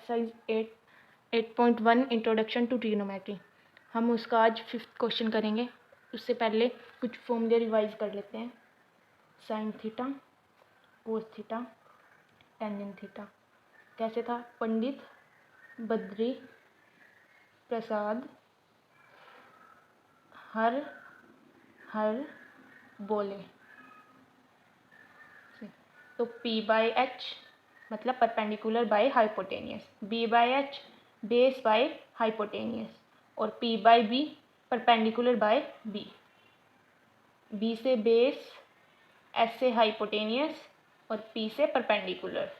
Exercise 8.1 introduction to trigonometry. हम उसका आज 5th क्वेश्चन करेंगे। उससे पहले कुछ फॉर्मूले रिवाइज कर लेते हैं। Sine theta, cos theta, tangent theta. कैसे था? पंडित बद्री प्रसाद हर हर बोले। तो P/H मतलब perpendicular by hypotenuse, B/H base by hypotenuse और P/B perpendicular by B। B से बेस, S से हाइपोटेनियस और P से परपेंडिकुलर।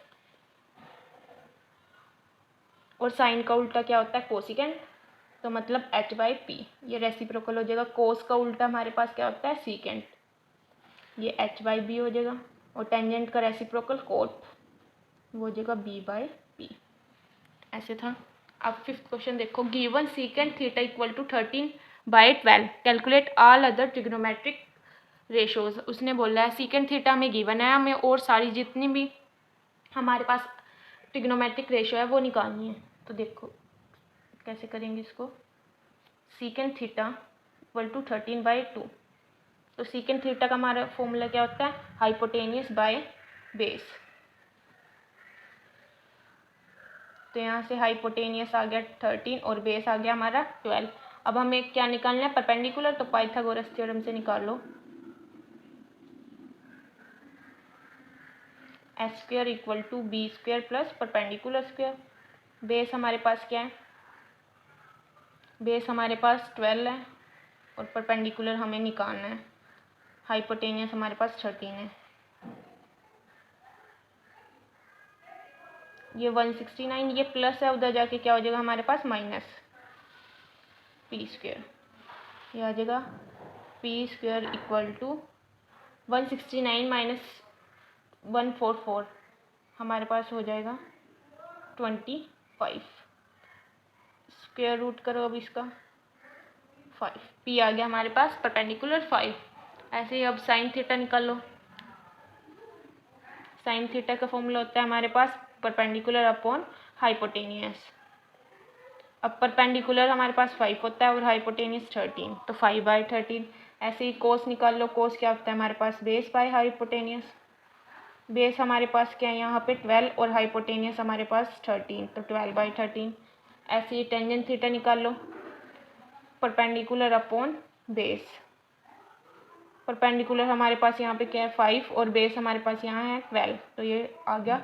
और साइन का उल्टा क्या होता है? कोसिकेंट। तो मतलब H/P। ये रेसिप्रोकल हो जाएगा। कोस का उल्टा हमारे पास क्या होता है? सीकेंट। ये H/B हो जाएगा। और टेंजेंट का रेसिप्रोकल कोट, वो हो जाएगा B/P। ऐसे था। अब 5th क्वेश्चन देखो। Given secant theta equal to 13/12 calculate all other trigonometric ratios. उसने बोला है सीकेंट थीटा हमें गिवन है, हमें और सारी जितनी भी हमारे पास ट्रिग्नोमेट्रिक रेशो है वो निकालनी है। तो देखो कैसे करेंगे इसको। Secant theta equal to 13/2। तो सीकेंट थीटा का हमारा फॉर्मूला क्या होता है? Hypotenuse by base. तो यहाँ से हाइपोटेनियस आ गया 13 और बेस आ गया हमारा 12। अब हमें क्या निकालना है? परपेंडिकुलर। तो पाइथागोरस थ्योरम से निकाल लो। S² equal to B² plus perpendicular square. Base हमारे पास क्या है? बेस हमारे पास 12 है और परपेंडिकुलर हमें निकालना है। हाइपोटेनियस हमारे पास 13 है। ये 169, ये प्लस है, उधर जाके क्या हो जाएगा हमारे पास? Minus P²। ये आ जाएगा P² इक्वल टू 169 माइनस 144 हमारे पास हो जाएगा 25। स्क्वायर रूट करो अब इसका 5। P आ गया हमारे पास परपेंडिकुलर 5। ऐसे ही अब साइन थीटा निकाल लो। साइन थीटा का फॉर्मूला होता है हमारे पास परपेंडिकुलर अपॉन हाइपोटेनियस। अब परपेंडिकुलर हमारे पास 5 होता है और हाइपोटेनियस 13, तो 5/13। ऐसे ही कोस निकाल लो। कोस क्या होता है हमारे पास? Base by hypotenuse. बेस हमारे पास क्या है यहाँ पे? 12 और हाइपोटेनियस हमारे पास 13, तो 12/13। ऐसे ही टेंजेंट थीटा निकाल लो। Perpendicular upon base. परपेंडिकुलर हमारे पास यहाँ पे क्या है? 5 और बेस हमारे पास यहाँ है 12, तो ये आ गया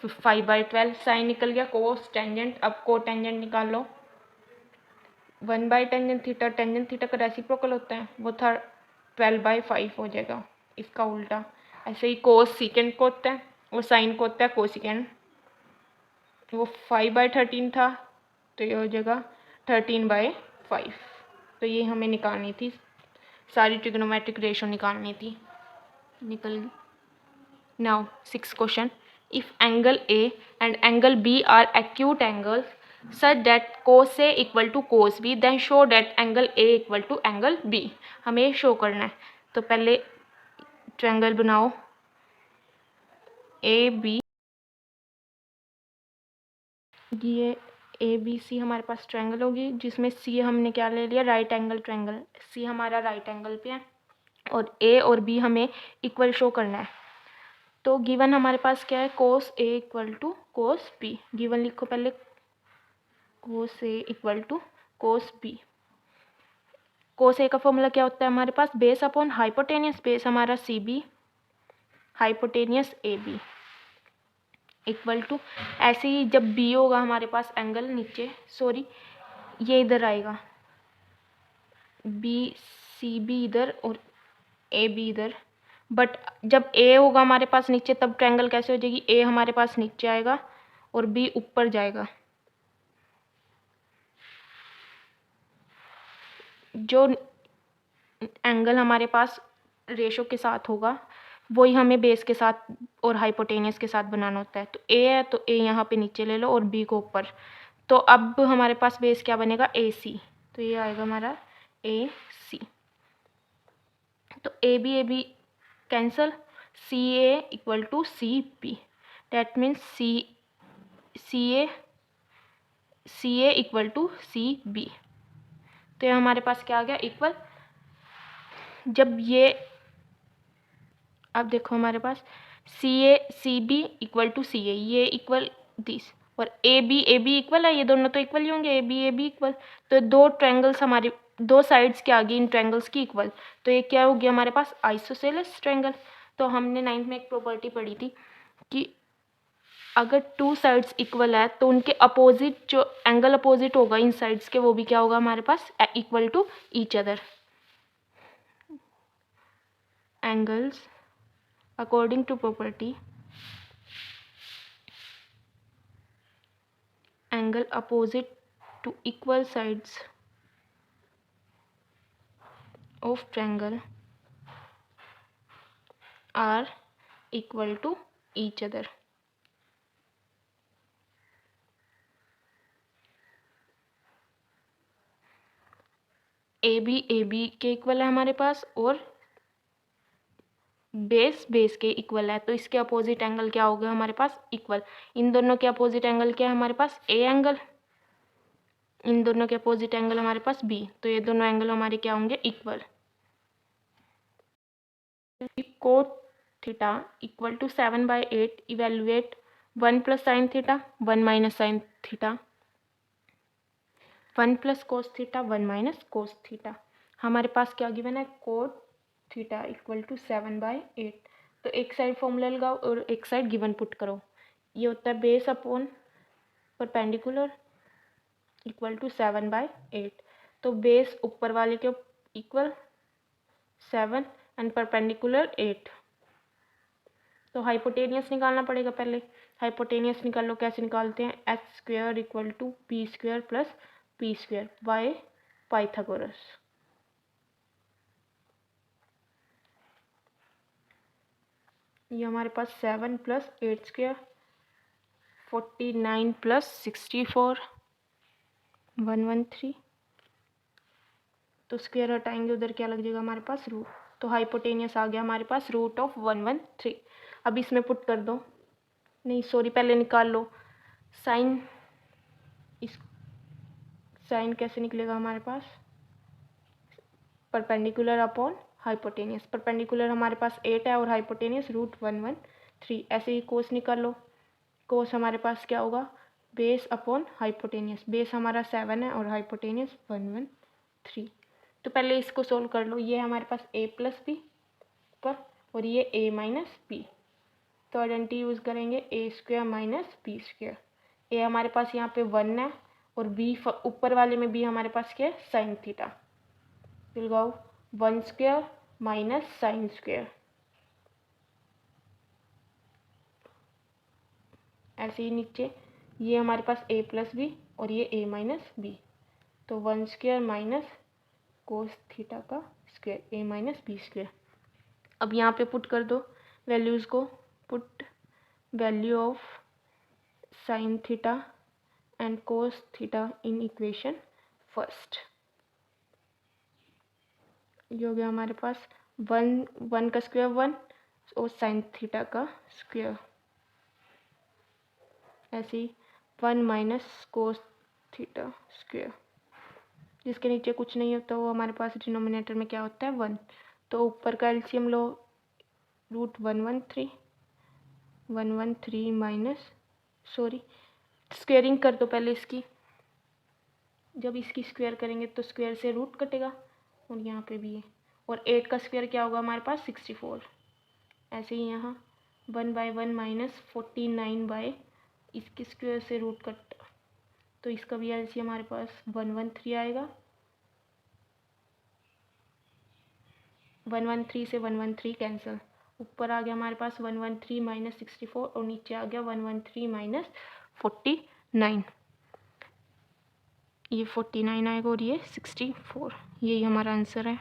5/12। साइन निकल गया। कोस टेंजेंट। अब को टेंजेंट निकाल लो। 1/टेंजेंट थीटा, टेंजेंट थीटा का रेसिप्रोकल होता है, वो था 12/5 हो जाएगा, इसका उल्टा। ऐसे ही कोस सीकेंट को होता है और साइन को होता है कोसिकेंट। वो 5/13 था, तो ये हो जाएगा 13/5। तो ये हमें निकालनी थी, सारी ट्रिग्नोमेट्रिक रेशो निकालनी थी, निकल गई। Now 6th question. If angle A and angle B are acute angles such that cos A equal to cos B, then show that angle A equal to angle B। हमें show करना है। तो पहले triangle बनाओ AB। ये ABC हमारे पास triangle होगी, जिसमें C हमने क्या ले लिया? Right angle triangle. C हमारा राइट एंगल पे है और A और B हमें इक्वल शो करना है। तो गिवन हमारे पास क्या है? Cos A equal to cos B। Given लिखो पहले, cos A equal to cos B। Cos A का फॉर्मूला क्या होता है हमारे पास? Base upon hypotenuse. बेस हमारा CB, hypotenuse AB equal to, ऐसे ही जब B होगा हमारे पास एंगल नीचे, सॉरी ये इधर आएगा, CB इधर और AB इधर। बट जब A होगा हमारे पास नीचे, तब ट्रायंगल कैसे हो जाएगी? A हमारे पास नीचे आएगा और B ऊपर जाएगा। जो एंगल हमारे पास रेशो के साथ होगा वही हमें बेस के साथ और हाइपोटेनियस के साथ बनाना होता है। तो A है तो A यहाँ पे नीचे ले लो और B को ऊपर। तो अब हमारे पास बेस क्या बनेगा? AC। तो ये आएगा हमारा AC। तो AB cancel, CA equal to CB। That means CA CA equal to CB। तो ये हमारे पास क्या आ गया, इक्वल। जब ये अब देखो हमारे पास CB इक्वल टू CA, ये इक्वल दिस, और AB इक्वल है, ये दोनों तो इक्वल ही होंगे, AB इक्वल। तो दो ट्रायंगल्स हमारी, दो साइड्स क्या आ गई इन ट्रायंगल्स की, इक्वल। तो ये क्या हो गया हमारे पास, आइसोसेलेस ट्रायंगल। तो हमने 9th में एक प्रॉपर्टी पढ़ी थी कि अगर टू साइड्स इक्वल है तो उनके अपोजिट, जो एंगल अपोजिट होगा इन साइड्स के, वो भी क्या होगा हमारे पास, equal to each other. Angles according to property, angle opposite to equal sides of triangle are equal to each other। AB के इक्वल है हमारे पास, और बेस के इक्वल है, तो इसके अपोजिट एंगल क्या हो गया हमारे पास, इक्वल। इन दोनों के अपोजिट एंगल क्या है हमारे पास, A एंगल। इन दोनों के अपोजिट एंगल हमारे पास B, तो ये दोनों एंगल हमारे क्या होंगे, equal. Cot theta equal to 7/8, evaluate 1 plus sine theta 1 minus sine theta, 1 plus cos theta 1 minus cos theta. हमारे पास क्या गिवन है, कोट थीटा इक्वल टू 7/8। तो एक साइड फॉर्मूला लगाओ और एक साइड गिवन पुट करो। ये होता है base upon perpendicular equal to 7/8। तो बेस ऊपर वाले के इक्वल 7 एंड परपेंडिकुलर 8। तो हाइपोटेनियस निकालना पड़ेगा पहले। हाइपोटेनियस निकालो, कैसे निकालते हैं, h² equal to p² plus p² by Pythagoras. ये हमारे पास 7 प्लस 8² 49 प्लस 64 113। तो स्क्वायर हटाएंगे, उधर क्या लग जाएगा हमारे पास, रूट। तो हाइपोटेनियस आ गया हमारे पास √113। अब इसमें पुट कर दो, नहीं सॉरी, पहले निकाल लो साइन। इस साइन कैसे निकलेगा हमारे पास, परपेंडिकुलर अपॉन हाइपोटेनियस। परपेंडिकुलर हमारे पास 8 है और हाइपोटेनियस √113। ऐसे ही कोस निकाल लो। कोस हमारे पास क्या होगा, बेस अपॉन हाइपोटेनियस। बेस हमारा 7 है और हाइपोटेनियस 113। तो पहले इसको सोल्व कर लो। ये हमारे पास a प्लस बी पर, और ये a माइनस बी। तो आइडेंटिटी यूज़ करेंगे, a² माइनस b²। a हमारे पास यहाँ पे 1 है, और b ऊपर वाले में b हमारे पास क्या है, साइन थीटा। तो लगाओ 1² माइनस sin²। ऐसे ही नीचे ये हमारे पास a प्लस बी और ये a माइनस बी। तो 1² माइनस कोस थीटा का स्क्वायर, a माइनस b²। अब यहाँ पे पुट कर दो वैल्यूज़ को। Put value of sine theta and cos theta in equation first. ये हो गया हमारे पास 1 का स्क्वायर 1 और साइन थीटा का स्क्वायर। ऐसे ही 1 माइनस कोस थीटा स्क्वायर। जिसके नीचे कुछ नहीं होता वो हमारे पास डिनोमिनेटर में क्या होता है, 1। तो ऊपर का एलसीएम लो, √113 माइनस, सॉरी स्क्वेयरिंग कर दो पहले इसकी। जब इसकी स्क्वायर करेंगे तो स्क्वायर से रूट कटेगा, और यहाँ पे भी है। और 8 का स्क्वायर क्या होगा हमारे पास, 64। ऐसे ही यहाँ 1/1 माइनस 49 बाय इसके स्क्वायर से रूट कट, तो इसका भी एलसीएम हमारे पास 113 आएगा। 113 से 113 कैंसिल, ऊपर आ गया हमारे पास 113 माइनस 64, और नीचे आ गया 113 माइनस 49। ये 49 आएगा और ये 64। यही हमारा आंसर है।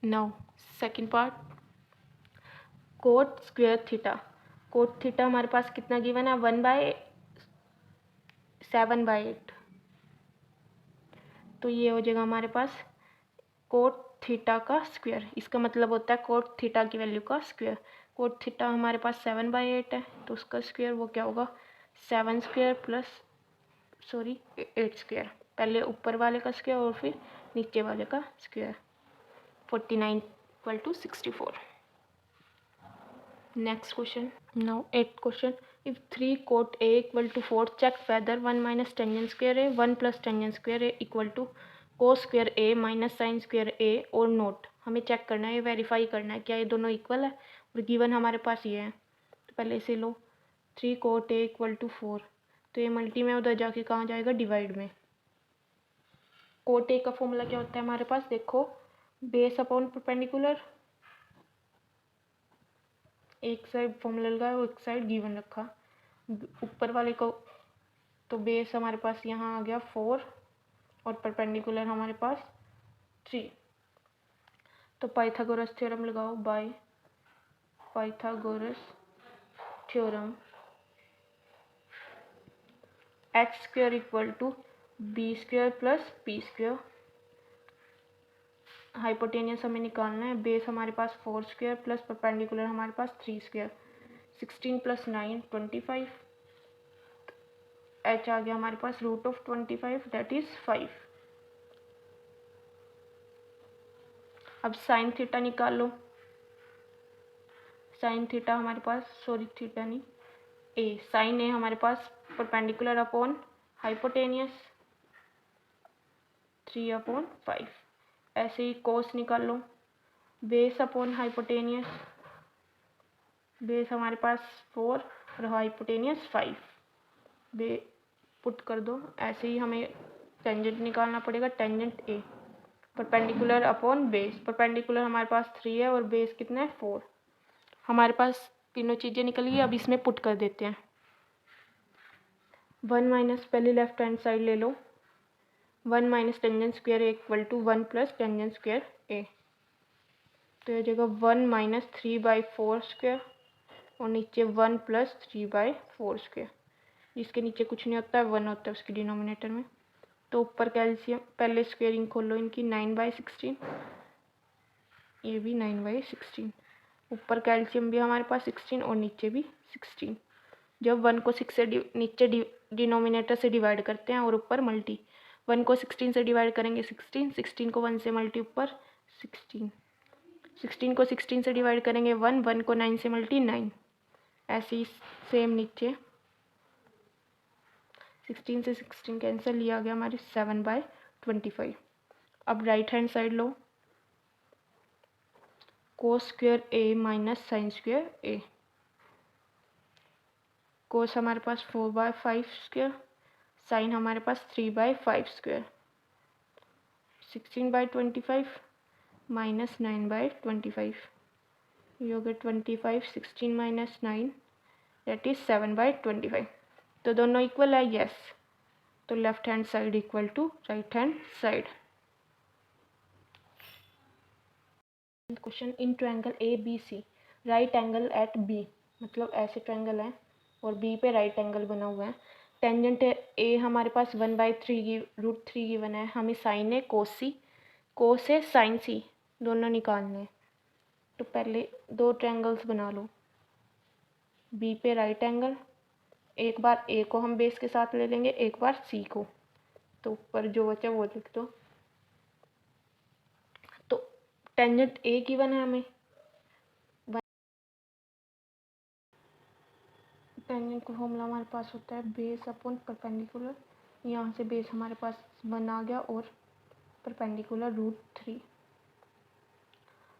Now second part, coat square theta. Cot theta हमारे पास कितना गिवन है, 1/7/8। तो ये हो जाएगा हमारे पास कोट थीटा का स्क्वायर, इसका मतलब होता है कोट थीटा की वैल्यू का स्क्वायर। कोट थीटा हमारे पास 7/8 है, तो उसका स्क्वायर वो क्या होगा 7 स्क्वायर प्लस 8 स्क्वायर, पहले ऊपर वाले का स्क्वायर और फिर नीचे वाले का square. 49 = 64। Next question. Now 8th question. If 3 cot A = 4, check whether 1 minus tangent square A 1 plus tangent square A equal to cos square A minus sin square A or not। हमें check करना है, ये verify करना है क्या ये दोनों equal है, और गिवन हमारे पास ये है। तो पहले इसे लो, 3 cot A = 4, तो ये मल्टी में उधर जाके कहाँ जाएगा डिवाइड में। कोट ए का फॉर्मूला क्या होता है हमारे पास, देखो बेस अपॉन परपेंडिकुलर, एक साइड फॉर्मूला लगाया और एक साइड गिवन रखा। ऊपर वाले को तो बेस हमारे पास यहाँ आ गया 4 और परपेंडिकुलर हमारे पास 3। तो पाइथागोरस थ्योरम लगाओ, by Pythagoras theorem h² = b² + p²। Hypotenuse हमें निकालना है, बेस हमारे पास 4² प्लस परपेंडिकुलर हमारे पास 3²। 16 + 9 25, h आ गया हमारे पास √25 दैट इज 5। अब साइन थीटा निकाल लो। साइन थीटा हमारे पास थीटा नहीं ए, साइन ए हमारे पास परपेंडिकुलर अपॉन हाइपोटेनियस 3/5। ऐसे ही कोस निकाल लो, बेस अपॉन हाइपोटेनियस, बेस हमारे पास 4 और हाइपोटेनियस 5, बे पुट कर दो। ऐसे ही हमें टेंजेंट निकालना पड़ेगा, टेंजेंट ए परपेंडिकुलर अपॉन बेस, परपेंडिकुलर हमारे पास 3 है और बेस कितना है 4। हमारे पास तीनों चीज़ें निकल गई, अब इसमें पुट कर देते हैं। 1 माइनस, पहले लेफ्ट हैंड साइड ले लो, 1 माइनस टेंजेंट स्क्वायर ए = 1 प्लस टेंजेंट स्क्वायर ए, तो ये जगह 1 माइनस 3/4² और नीचे 1 प्लस 3/4², जिसके नीचे कुछ नहीं होता है 1 होता है उसके डिनोमिनेटर में। तो ऊपर कैल्शियम, पहले स्क्वेयरिंग खोलो इनकी, 9/16, ये भी 9/16, ऊपर कैल्शियम भी हमारे पास 16 और नीचे भी 16। जब 1 को 6 से नीचे डिनोमिनेटर से डिवाइड करते हैं और ऊपर मल्टी, 1 को 16 से डिवाइड करेंगे 16, 16 को 1 से मल्टी ऊपर 16, 16 को 16 से डिवाइड करेंगे 1, 1 को 9 से मल्टी 9, ऐसे ही सेम नीचे 16 से 16 कैंसिल, लिया गया हमारे 7/25। अब राइट हैंड साइड लो, कोस स्क्वायर ए माइनस साइन स्क्वायर ए, कोस हमारे पास 4/5², साइन हमारे पास 3/5², 16/25 माइनस 9/25, ये हो गया 25, 16 माइनस 9 दैट इज 7/25। तो दोनों इक्वल है, यस, तो left hand side equal to right hand side. Question, in triangle A B C right angle at B, मतलब ऐसे ट्रायंगल है और बी पे राइट एंगल बना हुआ है। टेंजेंट ए हमारे पास 1/3 की √3 गिवन है, हमें साइन है कोस सी, कोस है साइन सी, दोनों निकालने हैं। तो पहले दो ट्रायंगल्स बना लो, बी पे राइट एंगल, एक बार ए को हम बेस के साथ ले लेंगे, एक बार सी को, तो ऊपर जो बचा वो लिख दो। तो टेंजेंट ए गिवन है हमें, टेंजेंट का फॉर्मूला हमारे पास होता है बेस अपॉन परपेंडिकुलर, यहाँ से बेस हमारे पास 1 आ गया और परपेंडिकुलर √3।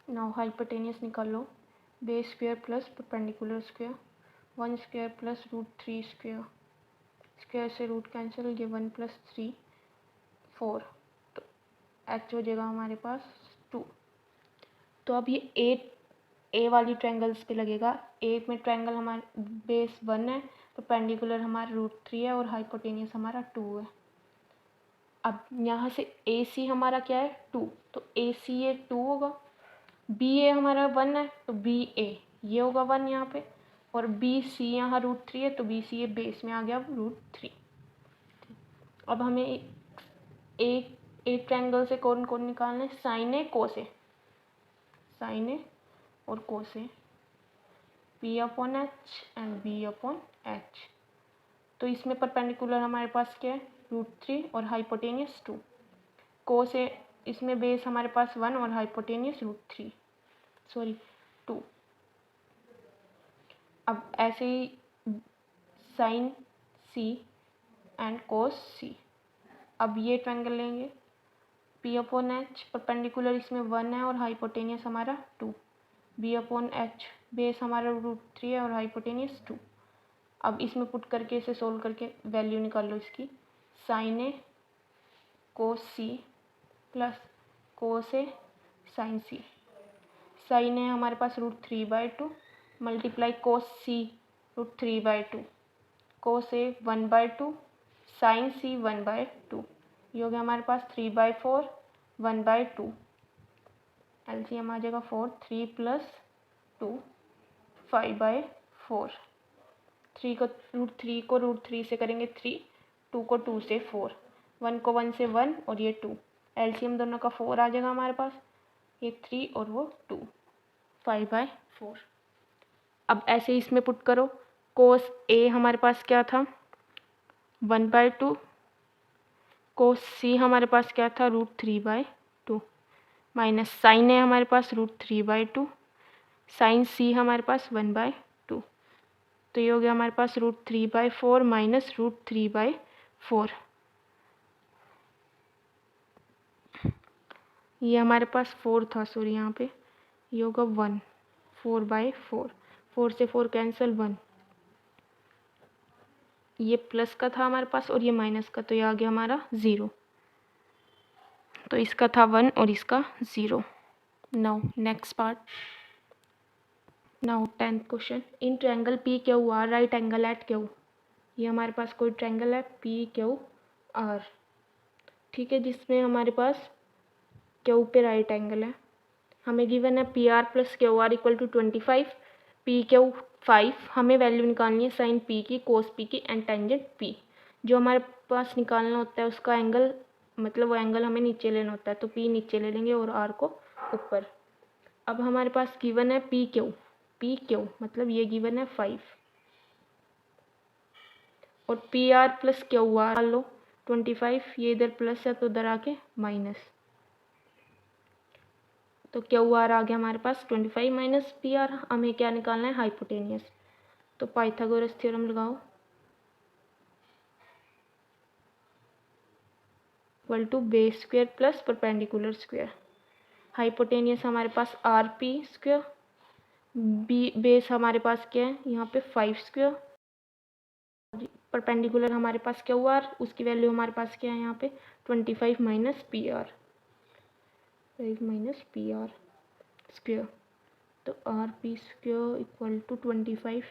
नाउ हाइपोटेनियस निकाल लो, base square plus perpendicular square, 1² plus √3², square से रूट कैंसिल, ये 1 + 3 4, तो एच हो जाएगा हमारे पास 2। तो अब ये ए वाली ट्रायंगल्स पे लगेगा, ए में ट्रायंगल हमारे बेस 1 है, परपेंडिकुलर हमारा √3 है और हाइपोटेनियस हमारा 2 है। अब यहाँ से ए सी हमारा क्या है 2, तो ए सी ए 2 होगा, बी ए हमारा 1 है तो बी ए ये होगा 1 यहाँ पे, और बी सी यहाँ √3 है तो बी सी ए बेस में आ गया √3। अब हमें एक ट्रायंगल से कौन कौन निकालना है, sign A cos A, sine A और cos A, P upon H and B upon H. तो इसमें परपेंडिकुलर हमारे पास क्या है, √3 और हाइपोटेनियस 2। कोस ए इसमें बेस हमारे पास 1 और हाइपोटेनियस √3 2। अब ऐसे ही साइन सी एंड कोस सी। अब ये ट्रायंगल लेंगे, पी अपॉन एच परपेंडिकुलर इसमें 1 है और हाइपोटेनियस हमारा 2, बी अपॉन एच बेस हमारा √3 है और हाइपोटेनियस 2। अब इसमें पुट करके इसे सोल्व करके वैल्यू निकाल लो इसकी, साइन ए कोस सी प्लस कोस ए साइन सी। साइन ए हमारे पास √3/2 मल्टीप्लाई कोस सी √3/2, कोस ए 1/2, साइन सी 1/2। ये हो गया हमारे पास 3/4 1/2। एलसीएम आ जाएगा 4, 3 + 2 5/4। 3 को √3 से करेंगे 3, 2 को 2 से 4, 1 को 1 से 1 और ये 2। एलसीएम दोनों का 4 आ जाएगा हमारे पास, ये 3 और वो 2, 5/4। अब ऐसे ही इसमें पुट करो, कोस ए हमारे पास क्या था 1/2, कोस सी हमारे पास क्या था √3/2 माइनस साइन ए हमारे पास √3/2, साइन सी हमारे पास 1/2। तो ये हो गया हमारे पास √3/4 माइनस √3/4। ये हमारे पास 4 था, सॉरी यहाँ पे ये होगा 1, 4/4, 4 से 4 कैंसिल 1। ये प्लस का था हमारे पास और ये माइनस का, तो ये आ गया हमारा 0। तो इसका था 1 और इसका 0। Now next part, now 10th question, in triangle P Q R right angle at Q. ये हमारे पास कोई ट्रायंगल है पी क्यू आर, ठीक है, जिसमें हमारे पास क्यू पे राइट एंगल है। हमें गिवन है P R plus Q R equal to 25, P Q 5। हमें वैल्यू निकालनी है साइन पी की, कोस पी की एंड टेंजेंट पी। जो हमारे पास निकालना होता है उसका एंगल, मतलब वो एंगल हमें नीचे लेना होता है, तो पी नीचे ले लेंगे और आर को ऊपर। अब हमारे पास गिवन है पी क्यू मतलब ये गिवन है 5 और P R plus Q are डाल लो 25, ये इधर प्लस है तो उधर आके माइनस, तो क्यू आर आ गया हमारे पास 25 माइनस पी आर। हमें क्या निकालना है, हाइपोटेनियस। तो पाइथागोरस थ्योरम लगाओ, equal to base square plus perpendicular square. Hypotenuse हमारे पास R P square, B base हमारे पास क्या है यहाँ पे 5 स्क्वायर, परपेंडिकुलर हमारे पास क्यू आर, उसकी वैल्यू हमारे पास क्या है यहाँ पे 25 minus P R, 5 minus P R square. तो R P square equal to 25,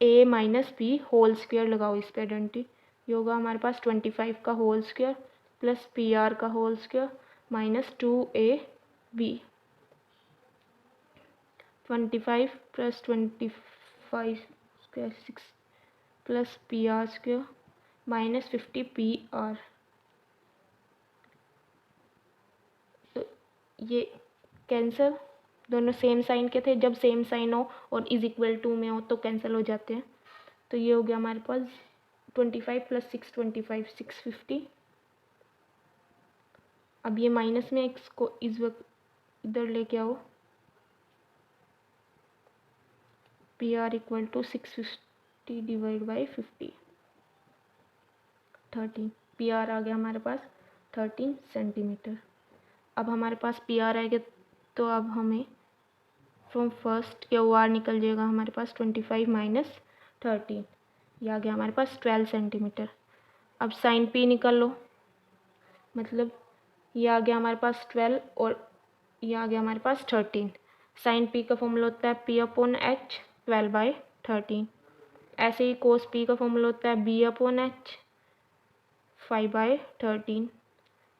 A minus B whole square लगाओ इस पे आइडेंटिटी। ये होगा हमारे पास 25 का whole square plus P R का whole square minus 2ab। 25 plus 25 square 6 plus P R square minus 50 P R. तो ये कैंसिल, दोनों सेम साइन के थे, जब सेम साइन हो और इज इक्वल टू में हो तो कैंसिल हो जाते हैं। तो ये हो गया हमारे पास 25 प्लस 6 25 650। अब ये माइनस में एक्स को इस वक्त इधर लेके आओ, P R equal to 650 divide by 50 13। P R आ गया हमारे पास 13 सेंटीमीटर। अब हमारे पास पी आर आएगा तो अब हमें फ्रॉम फर्स्ट क्यू आर निकल जाएगा हमारे पास 25 माइनस 13, ये आ गया हमारे पास 12 सेंटीमीटर। अब साइन पी निकल लो, मतलब ये आ गया हमारे पास 12 और ये आ गया हमारे पास 13। साइन पी का फॉर्मूला होता है पी अपॉन एच 12/13। ऐसे ही कोस पी का फॉर्मूला होता है B upon H 5/13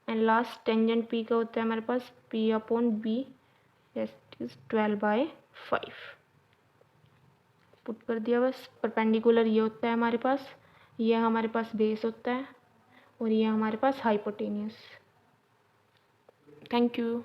and last tangent P का होता है हमारे पास पी अपॉन बी 12/5। पुट कर दिया बस। परपेंडिकुलर ये होता है हमारे पास, ये हमारे पास बेस होता है और ये हमारे पास हाइपोटेनियस। Thank you.